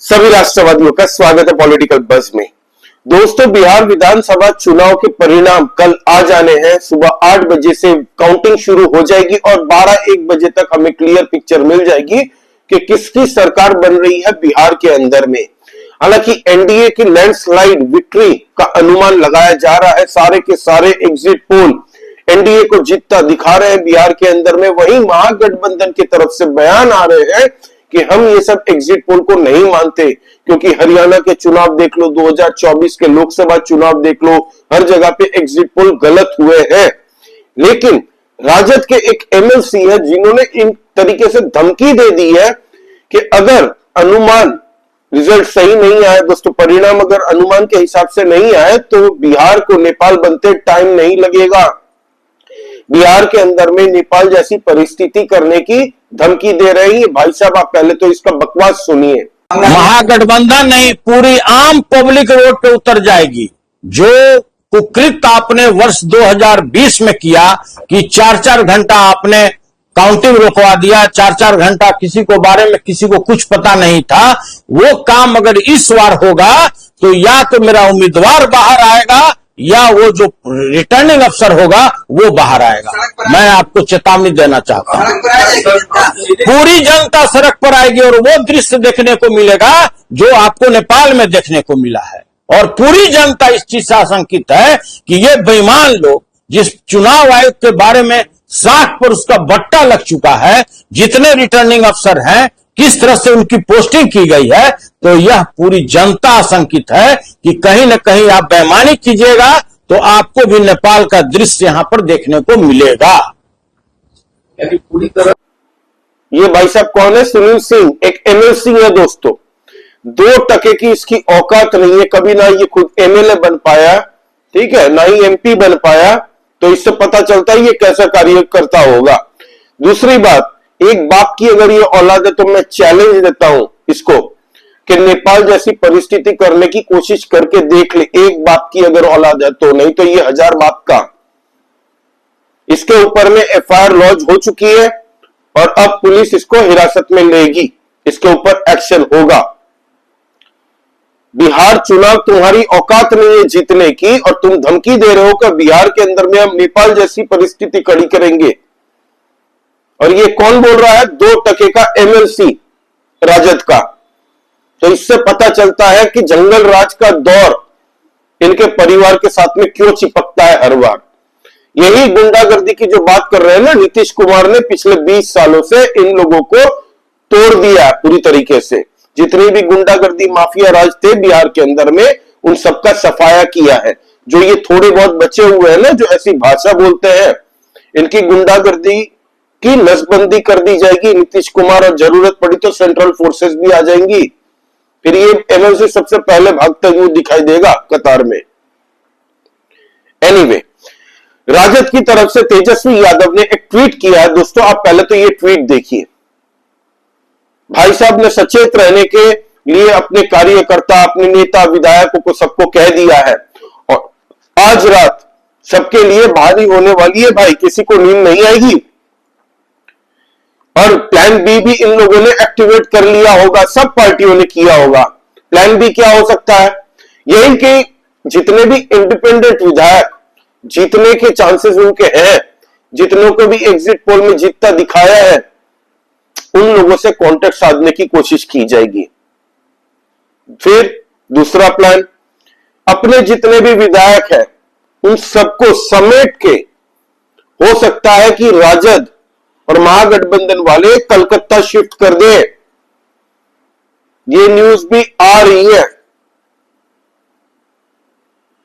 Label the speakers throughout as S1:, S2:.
S1: सभी राष्ट्रवादियों का स्वागत है पॉलिटिकल बज़ में। दोस्तों, बिहार विधानसभा चुनाव के परिणाम कल आ जाने हैं। सुबह 8 बजे से काउंटिंग शुरू हो जाएगी और 12-1 बजे तक हमें क्लियर पिक्चर मिल जाएगी कि किसकी सरकार बन रही है बिहार के अंदर में। हालांकि एनडीए की लैंडस्लाइड विक्ट्री का अनुमान लगाया जा रहा है। सारे के सारे एग्जिट पोल एनडीए को जीतता दिखा रहे हैं बिहार के अंदर में। वहीं महागठबंधन की तरफ से बयान आ रहे हैं कि हम ये सब एग्जिट पोल को नहीं मानते, क्योंकि हरियाणा के चुनाव देख लो, 2024 के लोकसभा चुनाव देख लो, हर जगह पे एग्जिट पोल गलत हुए हैं। लेकिन राजद के एक एमएलसी है जिन्होंने इन तरीके से धमकी दे दी है कि अगर अनुमान रिजल्ट सही नहीं आए, दोस्तों परिणाम अगर अनुमान के हिसाब से नहीं आए तो बिहार को नेपाल बनते टाइम नहीं लगेगा। बिहार के अंदर में नेपाल जैसी परिस्थिति करने की धमकी दे रही है। भाई साहब, आप पहले तो इसका बकवास सुनिए।
S2: महागठबंधन नहीं, पूरी आम पब्लिक रोड पे उतर जाएगी। जो कुकृत्य आपने वर्ष 2020 में किया कि 4-4 घंटा आपने काउंटिंग रोकवा दिया, 4-4 घंटा किसी को बारे में किसी को कुछ पता नहीं था, वो काम अगर इस बार होगा तो या तो मेरा उम्मीदवार बाहर आएगा या वो जो रिटर्निंग अफसर होगा वो बाहर आएगा। मैं आपको चेतावनी देना चाहता हूं, पूरी जनता सड़क पर आएगी और वो दृश्य देखने को मिलेगा जो आपको नेपाल में देखने को मिला है। और पूरी जनता इस चीज से आशंकित है कि ये बेईमान लोग जिस चुनाव आयोग के बारे में साख पर उसका बट्टा लग चुका है, जितने रिटर्निंग अफसर हैं, किस तरह से उनकी पोस्टिंग की गई है, तो यह पूरी जनता आशंकित है कि कहीं न कहीं आप बेईमानी कीजिएगा तो आपको भी नेपाल का दृश्य यहां पर देखने को मिलेगा।
S1: पूरी तरह ये भाई साहब कौन है? सुनील सिंह, एक एमएलसी है दोस्तों। 2 टके की इसकी औकात नहीं है, कभी ना ये खुद एमएलए बन पाया, ठीक है, ना ही एमपी बन पाया। तो इससे पता चलता है ये कैसा कार्यकर्ता होगा। दूसरी बात, एक बाप की अगर ये औलाद है तो मैं चैलेंज देता हूं इसको कि नेपाल जैसी परिस्थिति करने की कोशिश करके देख ले। एक बाप की अगर औलाद है तो, नहीं तो ये 1000 बाप का। इसके ऊपर में एफआईआर लॉन्च हो चुकी है और अब पुलिस इसको हिरासत में लेगी, इसके ऊपर एक्शन होगा। बिहार चुनाव तुम्हारी औकात नहीं है जीतने की और तुम धमकी दे रहे हो कि बिहार के अंदर में हम नेपाल जैसी परिस्थिति खड़ी करेंगे। और ये कौन बोल रहा है? 2 टके का एमएलसी राजद का। तो इससे पता चलता है कि जंगल राज का दौर इनके परिवार के साथ में क्यों चिपकता है हर बार। यही गुंडागर्दी की जो बात कर रहे हैं ना, नीतीश कुमार ने पिछले 20 सालों से इन लोगों को तोड़ दिया पूरी तरीके से। जितनी भी गुंडागर्दी माफिया राज थे बिहार के अंदर में, उन सबका सफाया किया है। जो ये थोड़े बहुत बचे हुए हैं ना, जो ऐसी भाषा बोलते हैं, इनकी गुंडागर्दी की नसबंदी कर दी जाएगी। नीतीश कुमार, और जरूरत पड़ी तो सेंट्रल फोर्सेस भी आ जाएंगी। फिर ये एमएलसी सबसे पहले भागते हुए दिखाई देगा कतार में। एनीवे, राजद की तरफ से तेजस्वी यादव ने एक ट्वीट किया है दोस्तों। आप पहले तो ये ट्वीट देखिए। भाई साहब ने सचेत रहने के लिए अपने कार्यकर्ता, अपने नेता, विधायकों को सबको कह दिया है और आज रात सबके लिए भारी होने वाली है भाई, किसी को नींद नहीं आएगी। और प्लान बी भी इन लोगों ने एक्टिवेट कर लिया होगा, सब पार्टियों ने किया होगा। प्लान बी क्या हो सकता है? यही कि जितने भी इंडिपेंडेंट विधायक जीतने के चांसेस उनके हैं, जितनों को भी एग्जिट पोल में जीतता दिखाया है, उन लोगों से कांटेक्ट साधने की कोशिश की जाएगी। फिर दूसरा प्लान, अपने जितने भी विधायक हैं उन सबको समेट के हो सकता है कि राजद और महागठबंधन वाले कलकत्ता शिफ्ट कर दे। ये न्यूज भी आ रही है।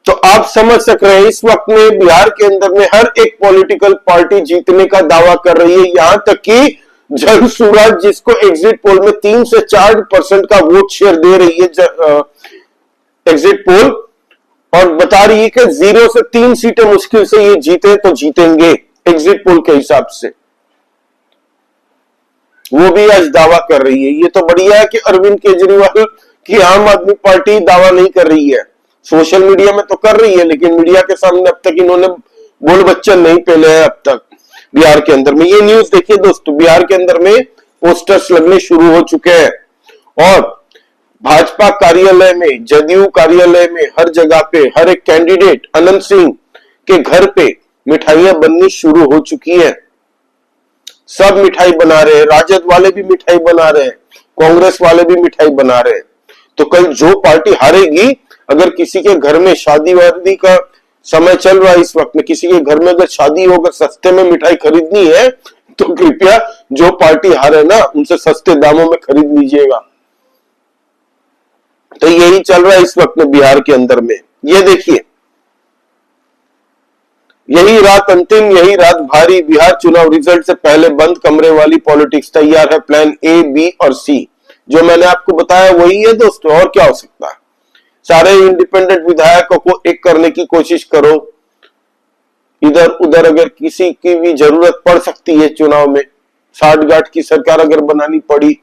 S1: तो आप समझ सक रहे हैं इस वक्त में बिहार के अंदर में हर एक पॉलिटिकल पार्टी जीतने का दावा कर रही है। यहां तक कि जन सूरज, जिसको एग्जिट पोल में 3 से 4% का वोट शेयर दे रही है एग्जिट पोल, और बता रही है कि 0 से 3 सीटें मुश्किल से ये जीते तो जीतेंगे एग्जिट पोल के हिसाब से, वो भी आज दावा कर रही है। ये तो बढ़िया है कि अरविंद केजरीवाल की आम आदमी पार्टी दावा नहीं कर रही है। सोशल मीडिया में तो कर रही है, लेकिन मीडिया के सामने अब तक इन्होंने बोल बच्चन नहीं पहले है अब तक बिहार के अंदर में। ये न्यूज देखिए दोस्तों, बिहार के अंदर में पोस्टर्स लगने शुरू हो चुके हैं और भाजपा कार्यालय में, जदयू कार्यालय में, हर जगह पे हर एक कैंडिडेट अनंत सिंह के घर पे मिठाइयां बननी शुरू हो चुकी है। सब मिठाई बना रहे हैं, राजद वाले भी मिठाई बना रहे हैं, कांग्रेस वाले भी मिठाई बना रहे हैं। तो कल जो पार्टी हारेगी, अगर किसी के घर में शादी वादी का समय चल रहा है इस वक्त में, किसी के घर में अगर शादी हो, अगर सस्ते में मिठाई खरीदनी है तो कृपया जो पार्टी हारे ना उनसे सस्ते दामों में खरीद लीजिएगा। तो यही चल रहा है इस वक्त में बिहार के अंदर में। ये देखिए, यही रात अंतिम, यही रात भारी, बिहार चुनाव रिजल्ट से पहले बंद कमरे वाली पॉलिटिक्स, तैयार है प्लान ए, बी और सी। जो मैंने आपको बताया वही है दोस्तों, और क्या हो सकता है। सारे इंडिपेंडेंट विधायकों को एक करने की कोशिश करो। इधर उधर अगर किसी की भी जरूरत पड़ सकती है चुनाव में, साठगांठ की सरकार अगर बनानी पड़ी,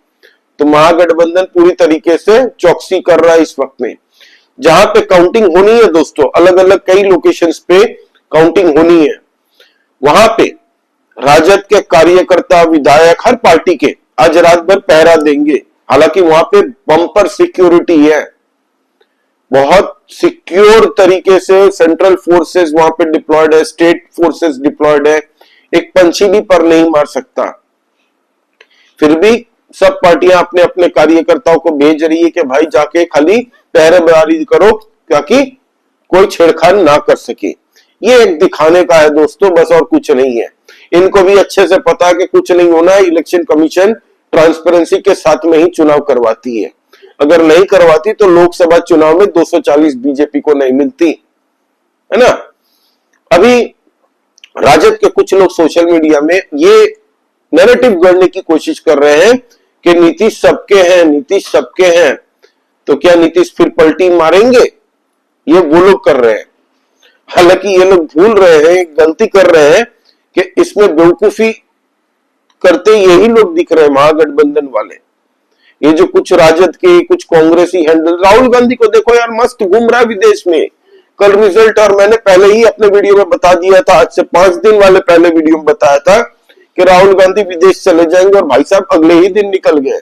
S1: तो महागठबंधन पूरी तरीके से चौकसी कर रहा है इस वक्त में। जहां पे काउंटिंग होनी है दोस्तों, अलग अलग कई लोकेशंस पे काउंटिंग होनी है, वहां पे राजद के कार्यकर्ता, विधायक, हर पार्टी के आज रात भर पहरा देंगे। हालांकि वहां पे बम्पर सिक्योरिटी है, बहुत सिक्योर तरीके से सेंट्रल फोर्सेस वहां पे डिप्लॉयड है, स्टेट फोर्सेस डिप्लॉयड है, एक पंछी भी पर नहीं मार सकता। फिर भी सब पार्टियां अपने अपने कार्यकर्ताओं को भेज रही है कि भाई जाके खाली पहरेदारी करो ताकि कोई छेड़खानी ना कर सके। ये एक दिखाने का है दोस्तों, बस और कुछ नहीं है। इनको भी अच्छे से पता है कि कुछ नहीं होना है। इलेक्शन कमीशन ट्रांसपेरेंसी के साथ में ही चुनाव करवाती है, अगर नहीं करवाती तो लोकसभा चुनाव में 240 बीजेपी को नहीं मिलती है ना। अभी राजद के कुछ लोग सोशल मीडिया में ये नैरेटिव गढ़ने की कोशिश कर रहे हैं कि नीतीश सबके हैं, नीतीश सबके हैं, तो क्या नीतीश फिर पलटी मारेंगे, ये वो लोग कर रहे हैं। हालांकि ये लोग भूल रहे हैं, गलती कर रहे हैं कि इसमें बेवकूफी करते यही लोग दिख रहे हैं, महागठबंधन वाले। ये जो कुछ राजद के, कुछ कांग्रेसी हैंडल, राहुल गांधी को देखो यार, मस्त घूम रहा है विदेश में। कल रिजल्ट, और मैंने पहले ही अपने वीडियो में बता दिया था, आज से 5 दिन वाले पहले वीडियो में बताया था कि राहुल गांधी विदेश चले जाएंगे, और भाई साहब अगले ही दिन निकल गए।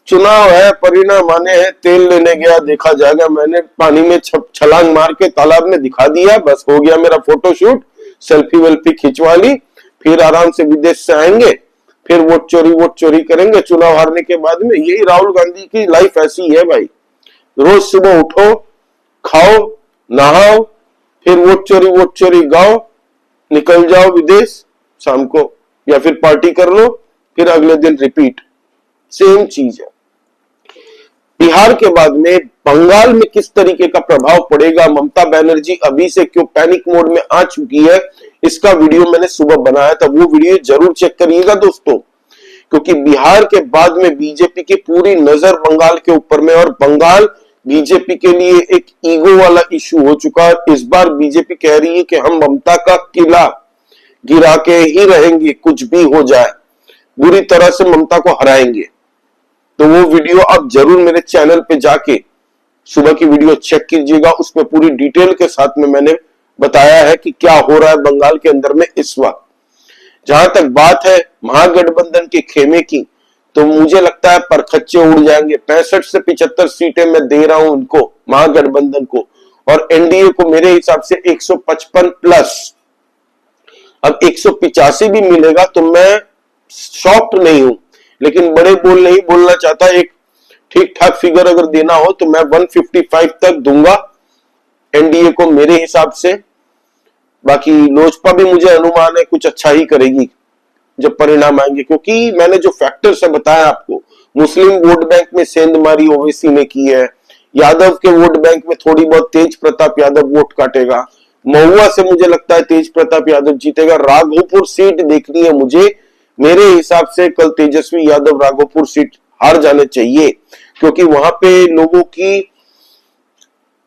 S1: चुनाव है, परिणाम आने हैं, तेल लेने गया, देखा जाएगा। मैंने पानी में छलांग मार के तालाब में दिखा दिया, बस हो गया मेरा फोटोशूट, सेल्फी वेल्फी खिंचवा ली, फिर आराम से विदेश से आएंगे, फिर वोट चोरी करेंगे चुनाव हारने के बाद में। यही राहुल गांधी की लाइफ ऐसी है भाई। रोज सुबह उठो, खाओ, नहाओ, फिर वोट चोरी गाओ, निकल जाओ विदेश शाम को, या फिर पार्टी कर लो, फिर अगले दिन रिपीट, सेम चीज है। बिहार के बाद में बंगाल में किस तरीके का प्रभाव पड़ेगा, ममता बनर्जी अभी से क्यों पैनिक मोड में आ चुकी है, इसका वीडियो मैंने सुबह बनाया था, वो वीडियो जरूर चेक करिएगा दोस्तों। क्योंकि बिहार के बाद में बीजेपी की पूरी नजर बंगाल के ऊपर में, और बंगाल बीजेपी के लिए एक ईगो वाला इशू हो चुका है। इस बार बीजेपी कह रही है कि हम ममता का किला गिरा के ही रहेंगे, कुछ भी हो जाए, बुरी तरह से ममता को हराएंगे। तो वो वीडियो आप जरूर मेरे चैनल पे जाके सुबह की वीडियो चेक कीजिएगा, उसमें पूरी डिटेल के साथ में मैंने बताया है कि क्या हो रहा है बंगाल के अंदर में इस वक्त। जहां तक बात है महागठबंधन के खेमे की, तो मुझे लगता है परखच्चे उड़ जाएंगे। 65 से 75 सीटें मैं दे रहा हूं उनको, महागठबंधन को, और एनडीए को मेरे हिसाब से 155 प्लस। अब 185 भी मिलेगा तो मैं शॉक्ड नहीं हूं, लेकिन बड़े बोल नहीं बोलना चाहता। एक ठीक ठाक फिगर अगर देना हो तो मैं 155 तक दूंगा एनडीए को मेरे हिसाब से। बाकी लोजपा भी मुझे अनुमान है कुछ अच्छा ही करेगी जब परिणाम आएंगे, क्योंकि मैंने जो फैक्टर्स है बताया आपको, मुस्लिम वोट बैंक में सेंधमारी ओवैसी ने की है, यादव के वोट बैंक में थोड़ी बहुत तेज प्रताप यादव वोट काटेगा, महुआ से मुझे लगता है तेज प्रताप यादव जीतेगा। राघोपुर सीट देखनी है मुझे, मेरे हिसाब से कल तेजस्वी यादव राघोपुर सीट हार जाने चाहिए, क्योंकि वहां पे लोगों की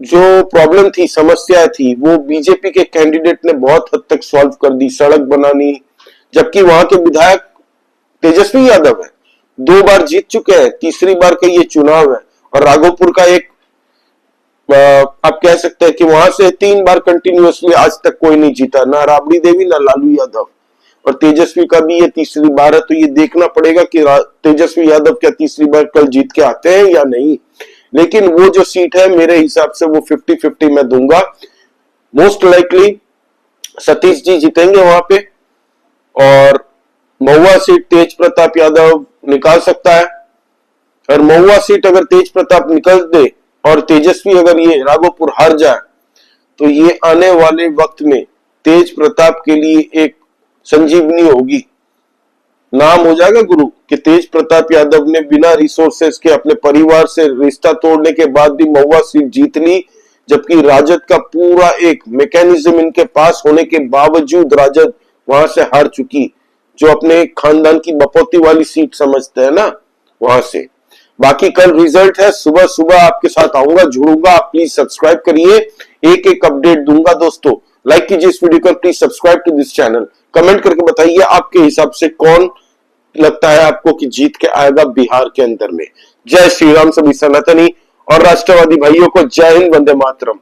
S1: जो प्रॉब्लम थी, समस्या थी, वो बीजेपी के कैंडिडेट ने बहुत हद तक सॉल्व कर दी, सड़क बनानी। जबकि वहां के विधायक तेजस्वी यादव है, 2 बार जीत चुके हैं, तीसरी बार का ये चुनाव है। और राघोपुर का एक आप कह सकते हैं कि वहां से 3 बार कंटिन्यूअसली आज तक कोई नहीं जीता, ना राबड़ी देवी ना लालू यादव। और तेजस्वी का भी ये तीसरी बार है, तो ये देखना पड़ेगा कि तेजस्वी यादव क्या तीसरी बार कल जीत के आते हैं या नहीं। लेकिन वो जो सीट है मेरे हिसाब से वो 50-50 मैं दूंगा। मोस्ट लाइकली सतीश जी जीतेंगे वहां पे, और महुआ सीट तेज प्रताप यादव निकाल सकता है। और महुआ सीट अगर तेज प्रताप निकल दे और तेजस्वी अगर ये राघोपुर हार जाए, तो ये आने वाले वक्त में तेज प्रताप के लिए एक संजीवनी होगी। नाम हो जाएगा गुरु कि तेज प्रताप यादव ने बिना रिसोर्सेस के अपने परिवार से रिश्ता तोड़ने के बाद भी महुआ सीट जीत ली, जबकि राजद का पूरा एक मैकेनिज्म इनके पास होने के बावजूद राजद वहां से हार चुकी, जो अपने खानदान की बपौती वाली सीट समझते हैं ना, वहां से। बाकी कल रिजल्ट है, सुबह सुबह आपके साथ आऊंगा, जुड़ूंगा। आप प्लीज सब्सक्राइब करिए, एक एक अपडेट दूंगा दोस्तों। लाइक कीजिए इस वीडियो को, please subscribe to this channel. Comment करके बताइए आपके हिसाब से कौन लगता है आपको कि जीत के आएगा बिहार के अंदर में। जय श्री राम। सभी सनातनी और राष्ट्रवादी भाइयों को जय हिंद, वंदे मातरम।